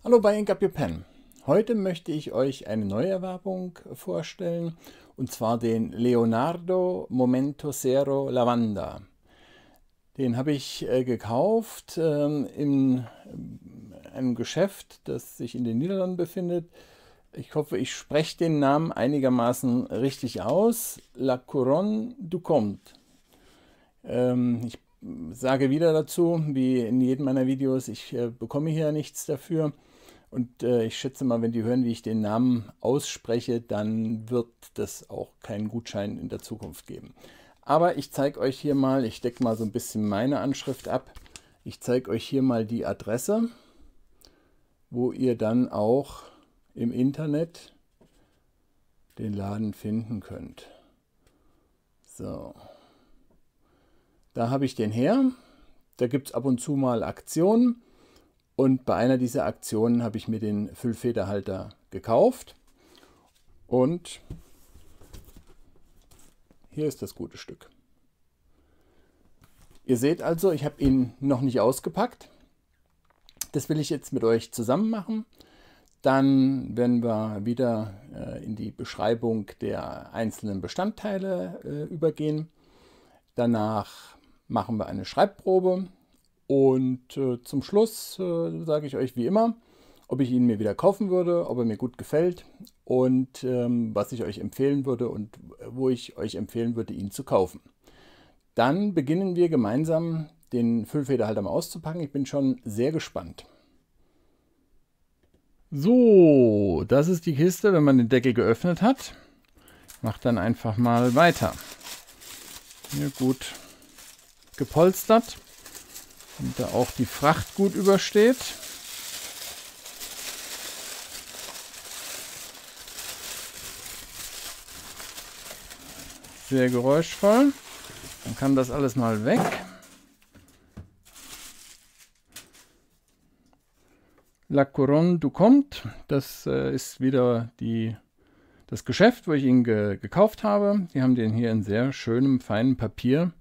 Hallo bei Ink Up Your Pen. Heute möchte ich euch eine Neuerwerbung vorstellen, und zwar den Leonardo Momento Zero Lavanda. Den habe ich gekauft in einem Geschäft, das sich in den Niederlanden befindet. Ich hoffe, ich spreche den Namen einigermaßen richtig aus. La Couronne du Comte. Ich sage wieder dazu, wie in jedem meiner Videos, ich bekomme hier nichts dafür. Und ich schätze mal, wenn die hören, wie ich den Namen ausspreche, dann wird das auch keinen Gutschein in der Zukunft geben. Aber ich zeige euch hier mal, ich decke mal so ein bisschen meine Anschrift ab. Ich zeige euch hier mal die Adresse, wo ihr dann auch im Internet den Laden finden könnt. So, da habe ich den her. Da gibt es ab und zu mal Aktionen. Und bei einer dieser Aktionen habe ich mir den Füllfederhalter gekauft. Und hier ist das gute Stück. Ihr seht also, ich habe ihn noch nicht ausgepackt. Das will ich jetzt mit euch zusammen machen. Dann werden wir wieder in die Beschreibung der einzelnen Bestandteile übergehen. Danach machen wir eine Schreibprobe. Und zum Schluss sage ich euch wie immer, ob ich ihn mir wieder kaufen würde, ob er mir gut gefällt und was ich euch empfehlen würde und wo ich euch empfehlen würde, ihn zu kaufen. Dann beginnen wir gemeinsam den Füllfederhalter mal auszupacken. Ich bin schon sehr gespannt. So, das ist die Kiste, wenn man den Deckel geöffnet hat. Ich mache dann einfach mal weiter. Hier gut gepolstert, damit er auch die Fracht gut übersteht. Sehr geräuschvoll. Dann kann das alles mal weg. La Couronne du Comte, das ist wieder das Geschäft, wo ich ihn gekauft habe. Die haben den hier in sehr schönem, feinem Papier,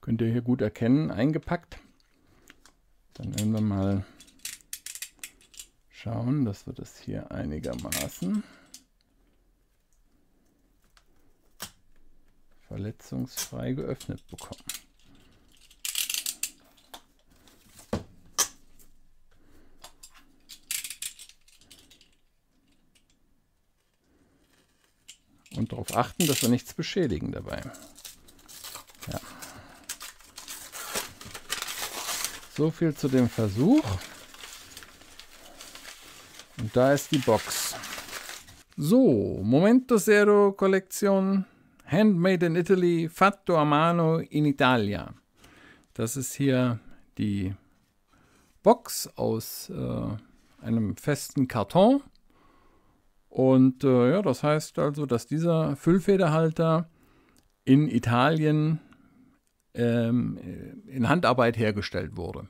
könnt ihr hier gut erkennen, eingepackt. Dann werden wir mal schauen, dass wir das hier einigermaßen verletzungsfrei geöffnet bekommen. Und darauf achten, dass wir nichts beschädigen dabei. Ja. So viel zu dem Versuch. Und da ist die Box. So, Momento Zero Kollektion, Handmade in Italy, Fatto a mano in Italia. Das ist hier die Box aus einem festen Karton. Und ja, das heißt also, dass dieser Füllfederhalter in Italien in Handarbeit hergestellt wurde.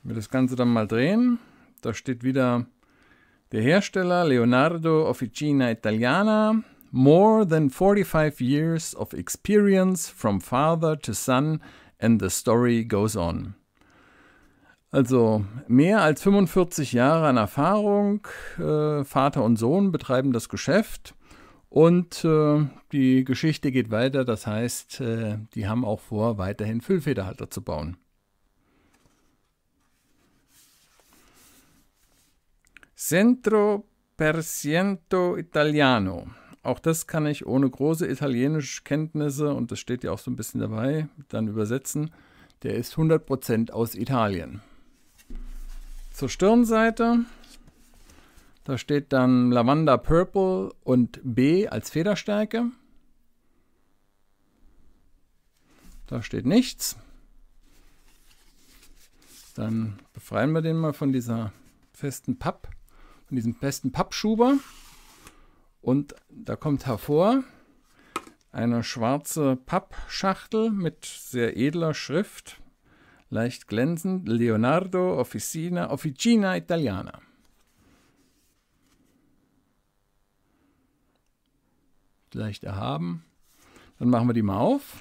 Wenn wir das Ganze dann mal drehen, da steht wieder der Hersteller Leonardo Officina Italiana, more than 45 years of experience from father to son and the story goes on. Also mehr als 45 Jahre an Erfahrung, Vater und Sohn betreiben das Geschäft. Und die Geschichte geht weiter, das heißt, die haben auch vor, weiterhin Füllfederhalter zu bauen. Centro per cento Italiano. Auch das kann ich ohne große italienische Kenntnisse, und das steht ja auch so ein bisschen dabei, dann übersetzen. Der ist 100% aus Italien. Zur Stirnseite. Da steht dann Lavanda Purple und B als Federstärke. Da steht nichts. Dann befreien wir den mal von diesem festen Pappschuber. Und da kommt hervor eine schwarze Pappschachtel mit sehr edler Schrift, leicht glänzend, Leonardo Officina Italiana. Leicht erhaben. Dann machen wir die mal auf.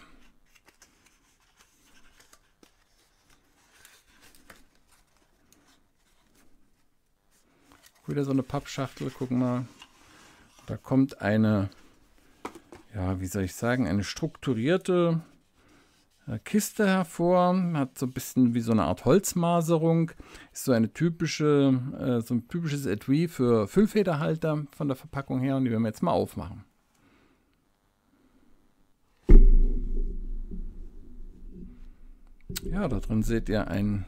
Wieder so eine Pappschachtel, gucken wir. Da kommt eine, ja, wie soll ich sagen, eine strukturierte Kiste hervor. Hat so ein bisschen wie so eine Art Holzmaserung. Ist so eine typische, so ein typisches Etui für Füllfederhalter von der Verpackung her. Und die werden wir jetzt mal aufmachen. Ja, da drin seht ihr im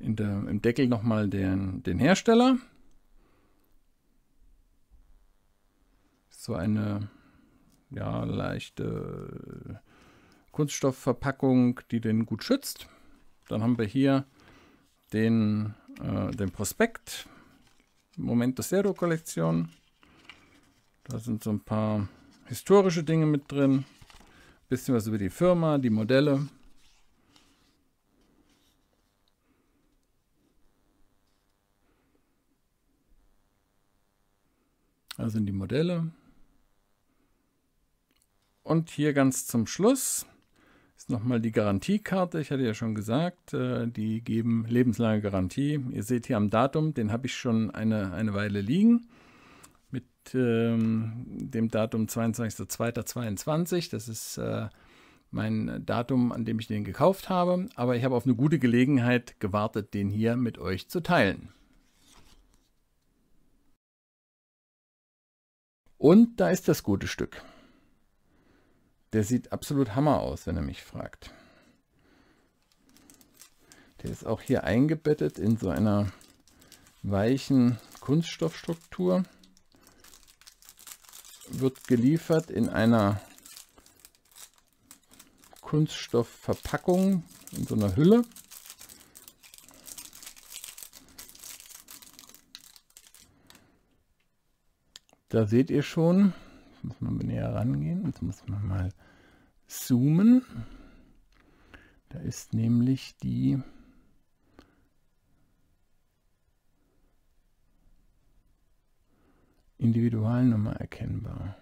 Deckel nochmal den Hersteller. So eine, ja, leichte Kunststoffverpackung, die den gut schützt. Dann haben wir hier den Prospekt, Momento Zero Kollektion. Da sind so ein paar historische Dinge mit drin. Ein bisschen was über die Firma, die Modelle. Da sind die Modelle. Und hier ganz zum Schluss ist nochmal die Garantiekarte. Ich hatte ja schon gesagt, die geben lebenslange Garantie. Ihr seht hier am Datum, den habe ich schon eine Weile liegen. Mit dem Datum 22.02.22. Das ist mein Datum, an dem ich den gekauft habe. Aber ich habe auf eine gute Gelegenheit gewartet, den hier mit euch zu teilen. Und da ist das gute Stück. Der sieht absolut Hammer aus, wenn ihr mich fragt. Der ist auch hier eingebettet in so einer weichen Kunststoffstruktur. Wird geliefert in einer Kunststoffverpackung, in so einer Hülle. Da seht ihr schon, jetzt muss man näher rangehen, jetzt muss man mal zoomen. Da ist nämlich die Individualnummer erkennbar.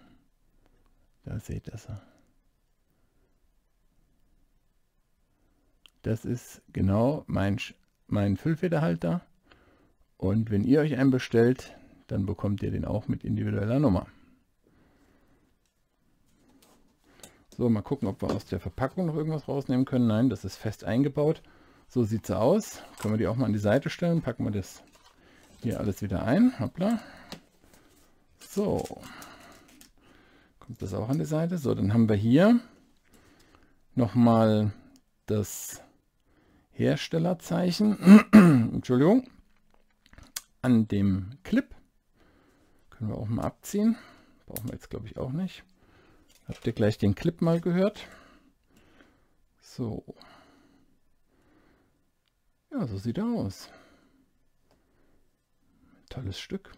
Da seht ihr sie. Das ist genau mein Füllfederhalter. Und wenn ihr euch einen bestellt, dann bekommt ihr den auch mit individueller Nummer. So, mal gucken, ob wir aus der Verpackung noch irgendwas rausnehmen können. Nein, das ist fest eingebaut. So sieht sie aus. Können wir die auch mal an die Seite stellen. Packen wir das hier alles wieder ein. Hoppla. So. Kommt das auch an die Seite. So, dann haben wir hier nochmal das Herstellerzeichen. Entschuldigung. An dem Clip. Können wir auch mal abziehen. Brauchen wir jetzt, glaube ich, auch nicht. Habt ihr gleich den Clip mal gehört? So. Ja, so sieht er aus. Tolles Stück.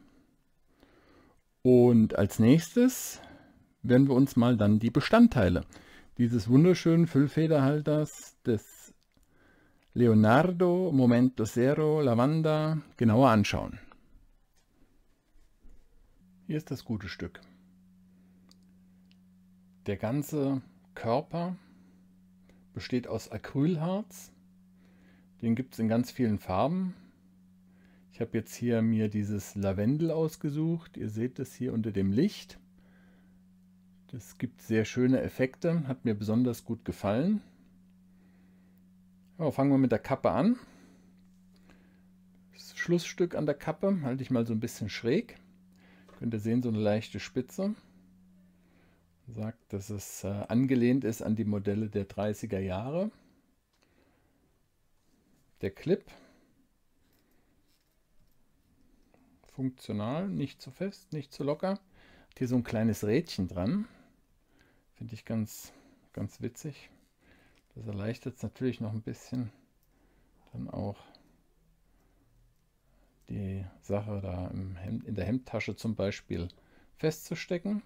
Und als nächstes werden wir uns mal dann die Bestandteile dieses wunderschönen Füllfederhalters des Leonardo Momento Zero Lavanda genauer anschauen. Hier ist das gute Stück. Der ganze Körper besteht aus Acrylharz. Den gibt es in ganz vielen Farben. Ich habe jetzt hier mir dieses Lavendel ausgesucht. Ihr seht es hier unter dem Licht. Das gibt sehr schöne Effekte, hat mir besonders gut gefallen. Ja, fangen wir mit der Kappe an. Das Schlussstück an der Kappe halte ich mal so ein bisschen schräg. Könnt ihr sehen, so eine leichte Spitze. Sagt, dass es angelehnt ist an die Modelle der 30er Jahre. Der Clip. Funktional, nicht zu fest, nicht zu locker. Hat hier so ein kleines Rädchen dran. Finde ich ganz witzig. Das erleichtert es natürlich noch ein bisschen, dann auch die Sache da in der Hemdtasche zum Beispiel festzustecken.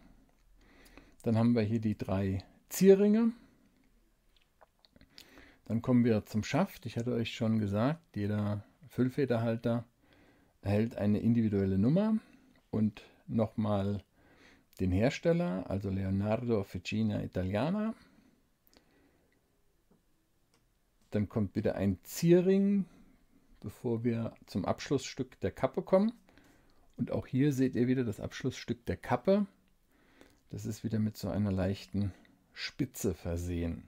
Dann haben wir hier die 3 Zierringe. Dann kommen wir zum Schaft. Ich hatte euch schon gesagt, jeder Füllfederhalter erhält eine individuelle Nummer und nochmal den Hersteller, also Leonardo Officina Italiana. Dann kommt wieder ein Zierring, bevor wir zum Abschlussstück der Kappe kommen. Und auch hier seht ihr wieder das Abschlussstück der Kappe. Das ist wieder mit so einer leichten Spitze versehen.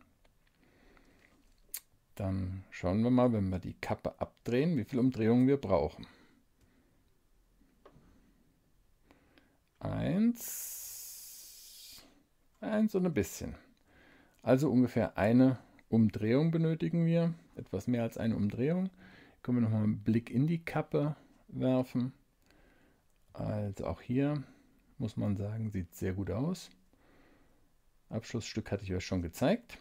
Dann schauen wir mal, wenn wir die Kappe abdrehen, wie viele Umdrehungen wir brauchen. 1 und ein bisschen. Also ungefähr eine Umdrehung benötigen wir, etwas mehr als eine Umdrehung. Können wir nochmal einen Blick in die Kappe werfen. Also auch hier muss man sagen, sieht sehr gut aus. Abschlussstück hatte ich euch schon gezeigt.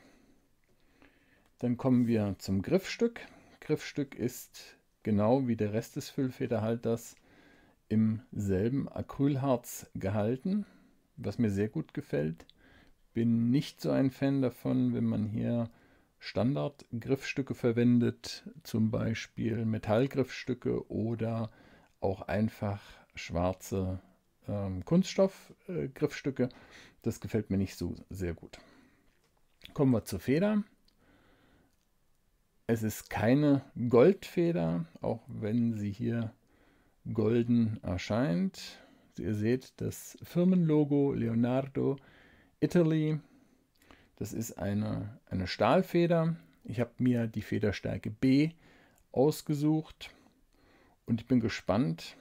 Dann kommen wir zum Griffstück. Griffstück ist genau wie der Rest des Füllfederhalters im selben Acrylharz gehalten, was mir sehr gut gefällt. Bin nicht so ein Fan davon, wenn man hier Standard-Griffstücke verwendet, zum Beispiel Metallgriffstücke oder auch einfach schwarze Kunststoff-Griffstücke. Das gefällt mir nicht so sehr gut. Kommen wir zur Feder. Es ist keine Goldfeder, auch wenn sie hier golden erscheint. Ihr seht das Firmenlogo Leonardo Italy. Das ist eine Stahlfeder. Ich habe mir die Federstärke B ausgesucht und ich bin gespannt,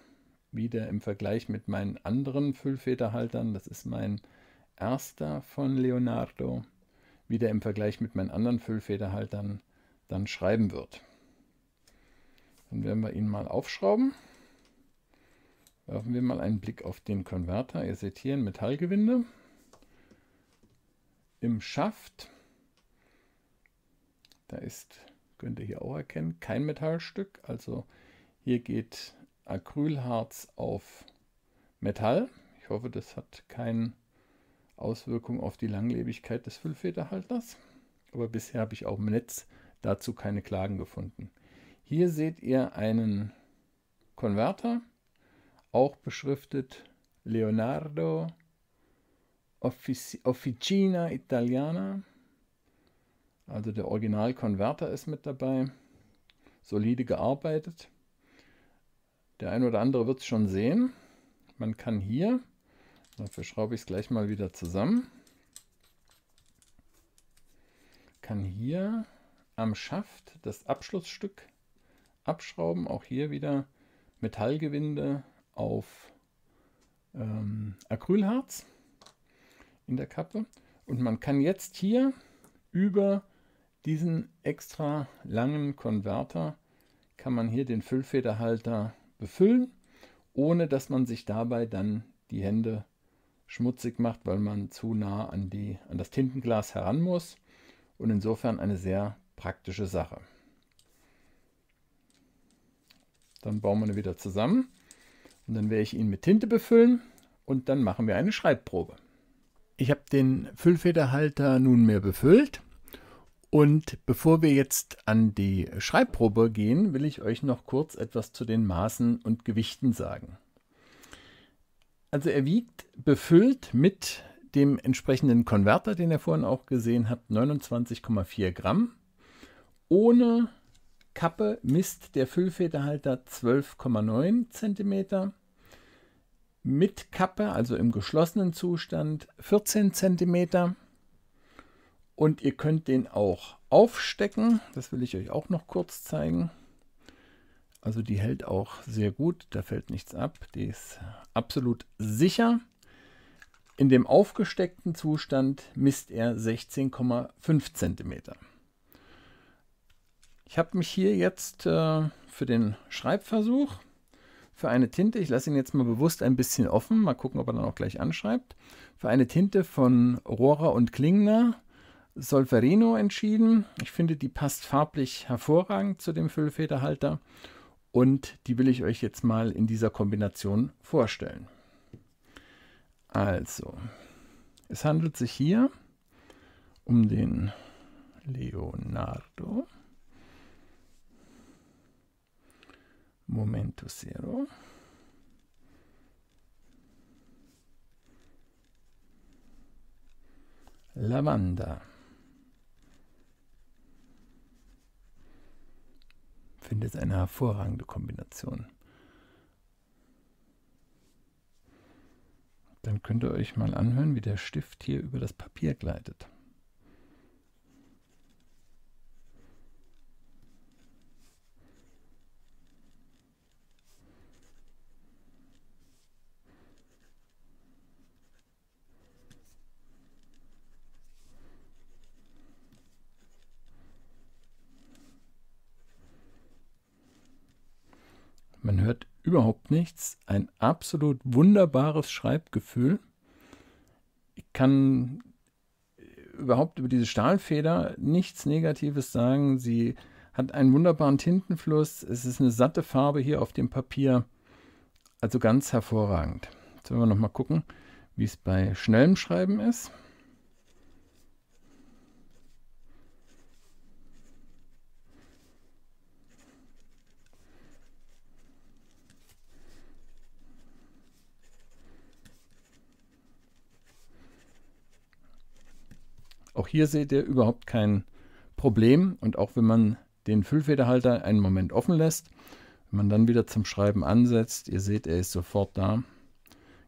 wie der im Vergleich mit meinen anderen Füllfederhaltern, das ist mein erster von Leonardo, wie der im Vergleich mit meinen anderen Füllfederhaltern dann schreiben wird. Dann werden wir ihn mal aufschrauben. Werfen wir mal einen Blick auf den Konverter. Ihr seht hier ein Metallgewinde. Im Schaft, da ist, könnt ihr hier auch erkennen, kein Metallstück. Also hier geht Acrylharz auf Metall. Ich hoffe, das hat keine Auswirkung auf die Langlebigkeit des Füllfederhalters. Aber bisher habe ich auch im Netz dazu keine Klagen gefunden. Hier seht ihr einen Konverter, auch beschriftet Leonardo Officina Italiana. Also der Originalkonverter ist mit dabei. Solide gearbeitet. Der ein oder andere wird es schon sehen. Man kann hier, dafür schraube ich es gleich mal wieder zusammen, kann hier am Schaft das Abschlussstück abschrauben. Auch hier wieder Metallgewinde auf Acrylharz in der Kappe. Und man kann jetzt hier über diesen extra langen Konverter kann man hier den Füllfederhalter befüllen, ohne dass man sich dabei dann die Hände schmutzig macht, weil man zu nah an das Tintenglas heran muss. Und insofern eine sehr praktische Sache. Dann bauen wir ihn wieder zusammen und dann werde ich ihn mit Tinte befüllen und dann machen wir eine Schreibprobe. Ich habe den Füllfederhalter nunmehr befüllt und bevor wir jetzt an die Schreibprobe gehen, will ich euch noch kurz etwas zu den Maßen und Gewichten sagen. Also er wiegt befüllt mit dem entsprechenden Konverter, den ihr vorhin auch gesehen habt, 29,4 Gramm. Ohne Kappe misst der Füllfederhalter 12,9 cm. Mit Kappe, also im geschlossenen Zustand, 14 cm. Und ihr könnt den auch aufstecken. Das will ich euch auch noch kurz zeigen. Also die hält auch sehr gut, da fällt nichts ab. Die ist absolut sicher. In dem aufgesteckten Zustand misst er 16,5 cm. Ich habe mich hier jetzt für den Schreibversuch für eine Tinte, ich lasse ihn jetzt mal bewusst ein bisschen offen, mal gucken, ob er dann auch gleich anschreibt, für eine Tinte von Rohrer und Klingner Solferino entschieden. Ich finde, die passt farblich hervorragend zu dem Füllfederhalter und die will ich euch jetzt mal in dieser Kombination vorstellen. Also, es handelt sich hier um den Leonardo Momento Zero. Lavanda. Ich finde es eine hervorragende Kombination. Dann könnt ihr euch mal anhören, wie der Stift hier über das Papier gleitet. Man hört überhaupt nichts. Ein absolut wunderbares Schreibgefühl. Ich kann überhaupt über diese Stahlfeder nichts Negatives sagen. Sie hat einen wunderbaren Tintenfluss. Es ist eine satte Farbe hier auf dem Papier. Also ganz hervorragend. Jetzt wollen wir noch mal gucken, wie es bei schnellem Schreiben ist. Auch hier seht ihr überhaupt kein Problem, und auch wenn man den Füllfederhalter einen Moment offen lässt, wenn man dann wieder zum Schreiben ansetzt, ihr seht, er ist sofort da,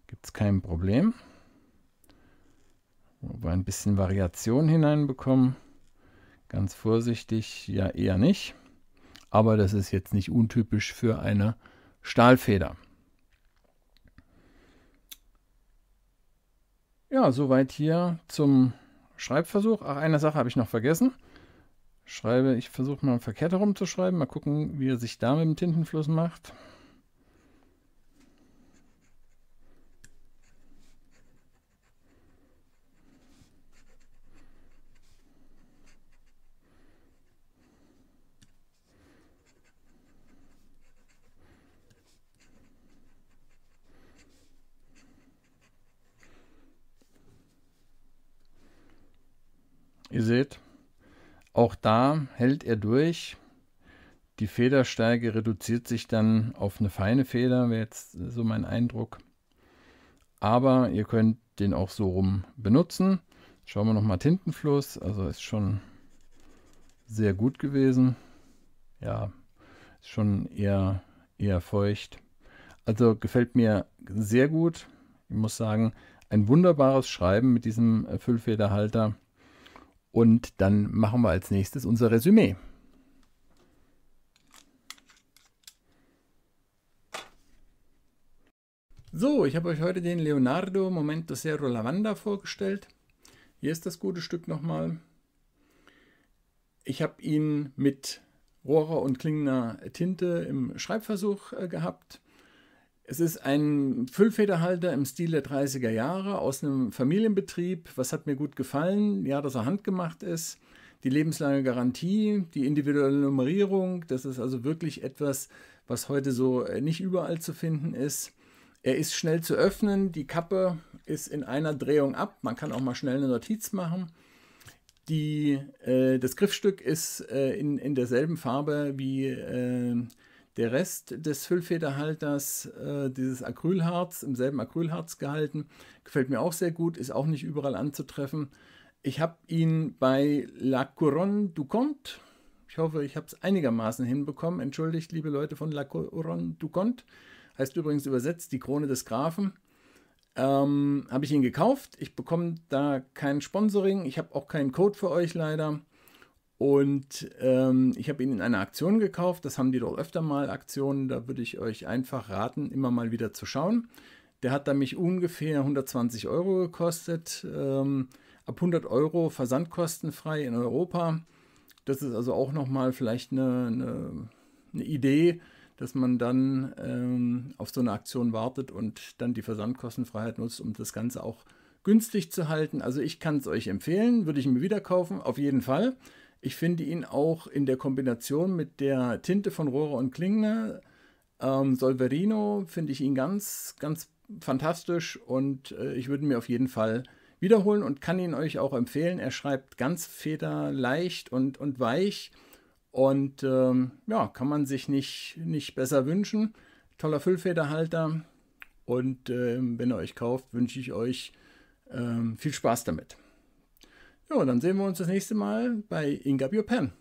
gibt es kein Problem. Wo wir ein bisschen Variation hineinbekommen, ganz vorsichtig, ja eher nicht, aber das ist jetzt nicht untypisch für eine Stahlfeder. Ja, soweit hier zum Schreibversuch. Ach, eine Sache habe ich noch vergessen. Ich versuche mal verkehrt herum zu schreiben. Mal gucken, wie er sich da mit dem Tintenfluss macht. Ihr seht, auch da hält er durch. Die Federstärke reduziert sich dann auf eine feine Feder, wäre jetzt so mein Eindruck. Aber ihr könnt den auch so rum benutzen. Schauen wir nochmal Tintenfluss, also ist schon sehr gut gewesen. Ja, ist schon eher feucht. Also gefällt mir sehr gut. Ich muss sagen, ein wunderbares Schreiben mit diesem Füllfederhalter. Und dann machen wir als nächstes unser Resümee. So, ich habe euch heute den Leonardo Momento Zero Lavanda vorgestellt. Hier ist das gute Stück nochmal. Ich habe ihn mit Rohrer und Klingner Tinte im Schreibversuch gehabt. Es ist ein Füllfederhalter im Stil der 30er Jahre aus einem Familienbetrieb. Was hat mir gut gefallen? Ja, dass er handgemacht ist. Die lebenslange Garantie, die individuelle Nummerierung. Das ist also wirklich etwas, was heute so nicht überall zu finden ist. Er ist schnell zu öffnen. Die Kappe ist in einer Drehung ab. Man kann auch mal schnell eine Notiz machen. Das Griffstück ist in derselben Farbe wie der Rest des Füllfederhalters, dieses Acrylharz, im selben Acrylharz gehalten. Gefällt mir auch sehr gut, ist auch nicht überall anzutreffen. Ich habe ihn bei La Couronne du Comte, ich hoffe, ich habe es einigermaßen hinbekommen. Entschuldigt, liebe Leute von La Couronne du Comte. Heißt übrigens übersetzt die Krone des Grafen. Habe ich ihn gekauft. Ich bekomme da kein Sponsoring. Ich habe auch keinen Code für euch leider. Und ich habe ihn in einer Aktion gekauft. Das haben die doch öfter mal, Aktionen. Da würde ich euch einfach raten, immer mal wieder zu schauen. Der hat da mich ungefähr 120 € gekostet. Ab 100 € versandkostenfrei in Europa. Das ist also auch nochmal vielleicht eine Idee, dass man dann auf so eine Aktion wartet und dann die Versandkostenfreiheit nutzt, um das Ganze auch günstig zu halten. Also ich kann es euch empfehlen, würde ich mir wieder kaufen, auf jeden Fall. Ich finde ihn auch in der Kombination mit der Tinte von Rohrer und Klingner, Solverino, finde ich ihn ganz, ganz fantastisch, und ich würde ihn mir auf jeden Fall wiederholen und kann ihn euch auch empfehlen. Er schreibt ganz federleicht und weich. Und ja, kann man sich nicht besser wünschen. Toller Füllfederhalter. Und wenn ihr euch kauft, wünsche ich euch viel Spaß damit. Ja, dann sehen wir uns das nächste Mal bei Inkabio Pen.